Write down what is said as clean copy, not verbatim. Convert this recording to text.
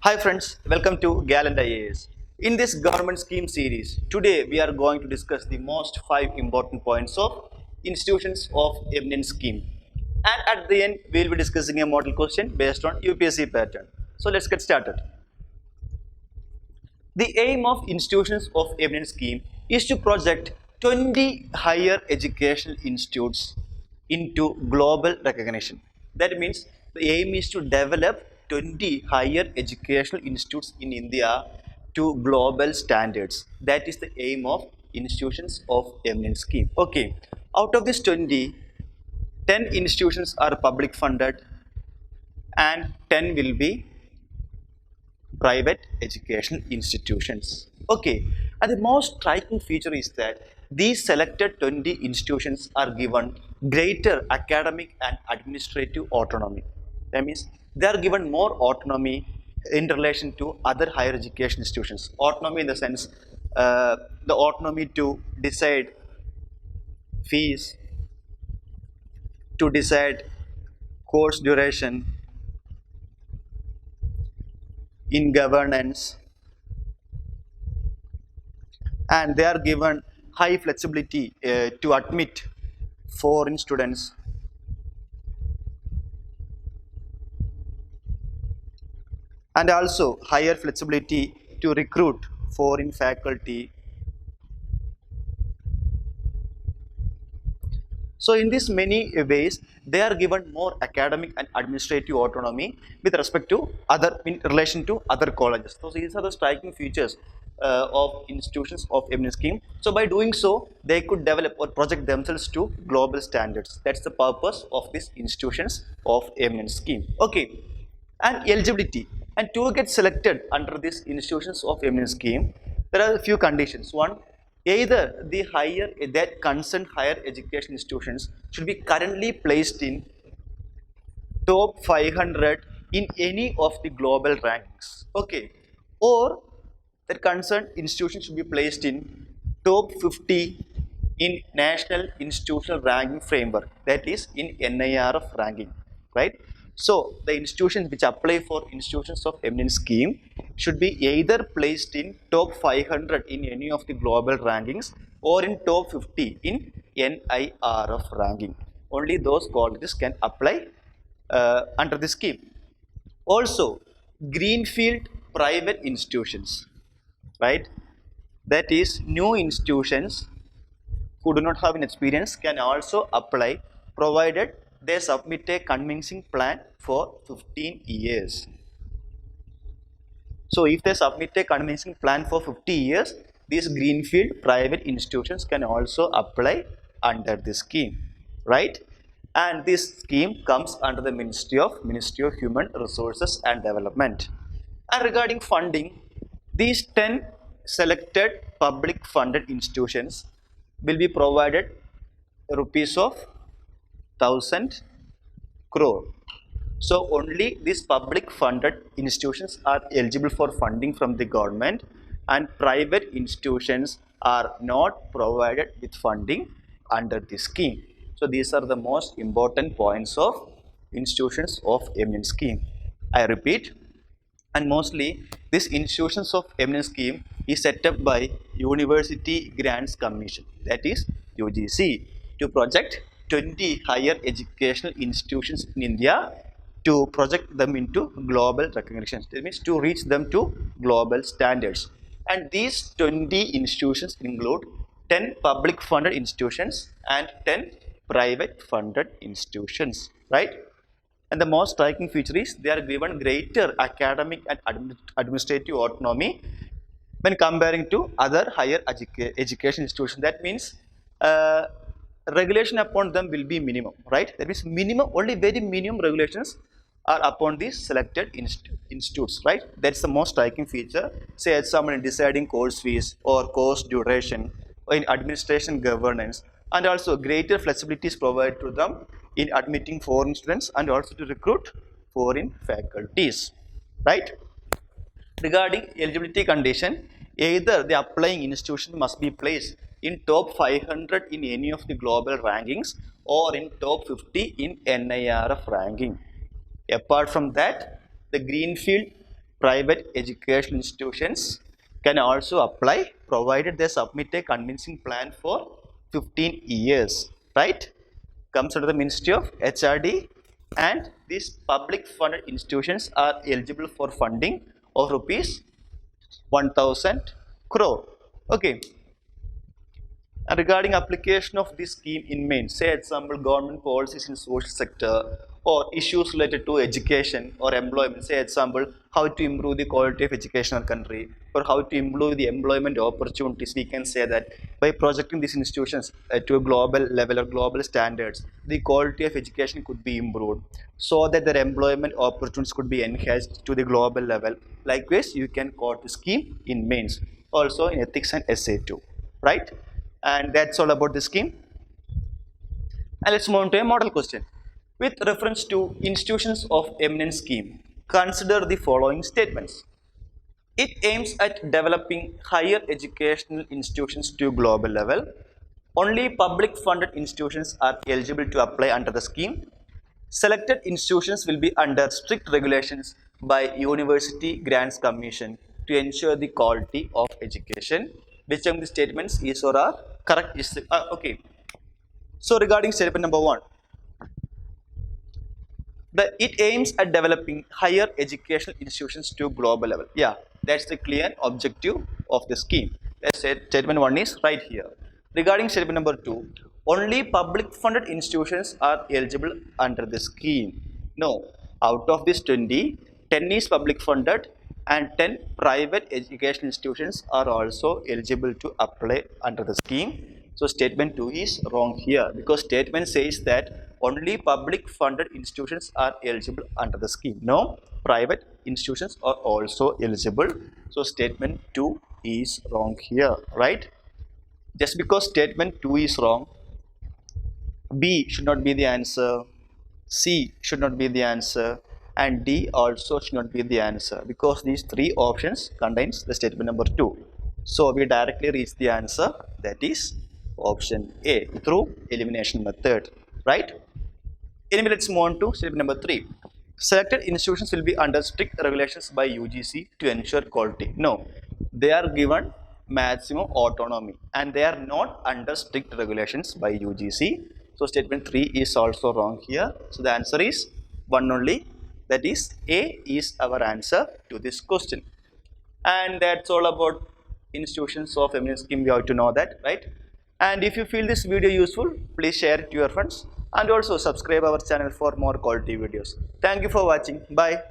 Hi friends, welcome to Gallant IAS. In this government scheme series, today we are going to discuss the most 5 important points of institutions of eminence scheme. And at the end, we will be discussing a model question based on UPSC pattern. So let's get started. The aim of institutions of eminence scheme is to project 20 higher educational institutes into global recognition. That means the aim is to develop 20 higher educational institutes in India to global standards. That is the aim of institutions of eminence scheme. Okay, out of this 20, 10 institutions are public funded and 10 will be private educational institutions. Okay, and the most striking feature is that these selected 20 institutions are given greater academic and administrative autonomy. That means they are given more autonomy in relation to other higher education institutions. Autonomy in the sense, the autonomy to decide fees, to decide course duration, in governance, and they are given high flexibility to admit foreign students, and also higher flexibility to recruit foreign faculty. So in these many ways, they are given more academic and administrative autonomy with respect to other in relation to other colleges. So these are the striking features of institutions of eminence scheme. So by doing so, they could develop or project themselves to global standards. That's the purpose of these institutions of eminence scheme. Okay, and eligibility. And to get selected under these institutions of eminence scheme, there are a few conditions. One, either the higher that concerned higher education institutions should be currently placed in top 500 in any of the global rankings. Okay, or that concerned institution should be placed in top 50 in National Institutional Ranking Framework, that is in NIRF ranking, right? So the institutions which apply for institutions of eminence scheme should be either placed in top 500 in any of the global rankings or in top 50 in NIRF ranking. Only those colleges can apply under the scheme. Also, greenfield private institutions, right? That is, new institutions who do not have an experience can also apply provided they submit a convincing plan for 15 years. So if they submit a convincing plan for 50 years, these greenfield private institutions can also apply under this scheme, right? And this scheme comes under the Ministry of Human Resources and Development. And regarding funding, these 10 selected public funded institutions will be provided rupees of 1000 crore. So only these public funded institutions are eligible for funding from the government, and private institutions are not provided with funding under this scheme. So these are the most important points of institutions of eminence scheme. I repeat, and mostly this institutions of eminence scheme is set up by University Grants Commission, that is UGC, to project 20 higher educational institutions in India to project them into global recognition. That means to reach them to global standards. And these 20 institutions include 10 public funded institutions and 10 private funded institutions, right? And the most striking feature is they are given greater academic and administrative autonomy when comparing to other higher education institutions. That means regulation upon them will be minimum, right? That means minimum, only very minimum regulations are upon these selected institutes, right? That's the most striking feature. Say as someone in deciding course fees or course duration or in administration governance, and also greater flexibility is provided to them in admitting foreign students and also to recruit foreign faculties, right? Regarding eligibility condition, either the applying institution must be placed in top 500 in any of the global rankings or in top 50 in NIRF ranking. Apart from that, the greenfield private educational institutions can also apply provided they submit a convincing plan for 15 years, right? Comes under the Ministry of HRD, and these public funded institutions are eligible for funding of rupees 1000 crore. Okay. And regarding application of this scheme in mains, say example government policies in social sector or issues related to education or employment, say example how to improve the quality of education in our country or how to improve the employment opportunities, we can say that by projecting these institutions to a global level or global standards, the quality of education could be improved so that their employment opportunities could be enhanced to the global level. Likewise, you can quote the scheme in mains, also in ethics and essay too, right? And that's all about the scheme. And let's move on to a model question. With reference to institutions of eminence scheme, consider the following statements. It aims at developing higher educational institutions to global level. Only public funded institutions are eligible to apply under the scheme. Selected institutions will be under strict regulations by University Grants Commission to ensure the quality of education. Which of the statements is or are correct? Okay. So regarding statement number 1, it aims at developing higher educational institutions to global level. Yeah, that's the clear objective of the scheme. Let's say statement 1 is right here. Regarding statement number 2, only public funded institutions are eligible under the scheme. No, out of this 20, 10 is public funded and 10 private educational institutions are also eligible to apply under the scheme. So statement 2 is wrong here because statement says that only public funded institutions are eligible under the scheme. No, private institutions are also eligible. So statement 2 is wrong here, right? Just because statement 2 is wrong, B should not be the answer, C should not be the answer, and D also should not be the answer because these three options contains the statement number 2. So we directly reach the answer, that is option A through elimination method, right? Anyway, let's move on to statement number 3. Selected institutions will be under strict regulations by UGC to ensure quality. No, they are given maximum autonomy and they are not under strict regulations by UGC. So statement 3 is also wrong here. So the answer is 1 only, that is A is our answer to this question. And that's all about institutions of eminence scheme. We have to know that, right? And if you feel this video useful, please share it to your friends and also subscribe our channel for more quality videos. Thank you for watching. Bye.